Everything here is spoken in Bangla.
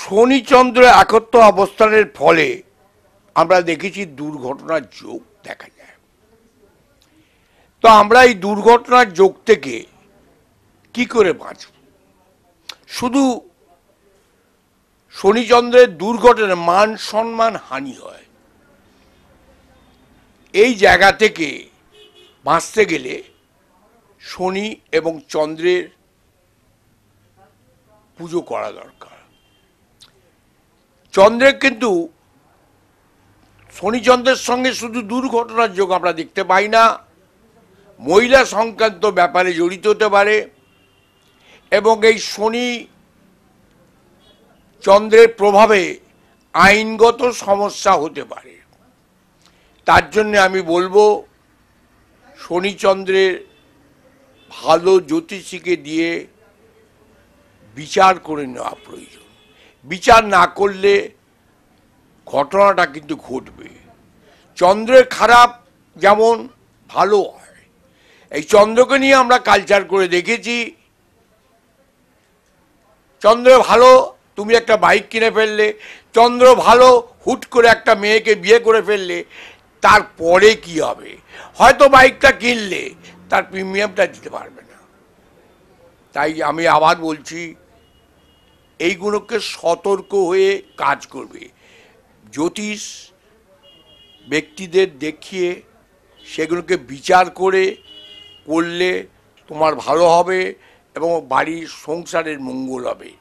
শনিচন্দ্র একত্র অবস্থানের ফলে আমরা দেখেছি দুর্ঘটনার যোগ দেখা যায়। তো আমরা এই দুর্ঘটনার যোগ থেকে কি করে বাঁচব? শুধু শনিচন্দ্রের দুর্ঘটনায় মান সম্মান হানি হয়। এই জায়গা থেকে বাঁচতে গেলে শনি এবং চন্দ্রের পুজো করা দরকার। চন্দ্রের কিন্তু শনিচন্দ্রের সঙ্গে শুধু দুর্ঘটনার যোগ আমরা দেখতে পাই না, মহিলা সংক্রান্ত ব্যাপারে জড়িত হতে পারে এবং এই শনি চন্দ্রের প্রভাবে আইনগত সমস্যা হতে পারে। তার জন্য আমি বলবো শনিচন্দ্রের ভালো জ্যোতিষীকে দিয়ে বিচার করে নেওয়া প্রয়োজন। বিচার না করলে ঘটনাটা কিন্তু ঘটবে। চন্দ্রের খারাপ যেমন ভালো হয়, এই চন্দ্রকে নিয়ে আমরা কালচার করে দেখেছি। চন্দ্র ভালো, তুমি একটা বাইক কিনে ফেললে, চন্দ্র ভালো, হুট করে একটা মেয়েকে বিয়ে করে ফেললে, তারপরে কি হবে? হয়তো বাইকটা কিনলে তার প্রিমিয়ামটা দিতে পারবে না। তাই আমি আবার বলছি, এইগুলোকে সতর্ক হয়ে কাজ করবে। জ্যোতিষ ব্যক্তিদের দেখিয়ে সেগুলোকে বিচার করে করলে তোমার ভালো হবে এবং বাড়ির সংসারের মঙ্গল হবে।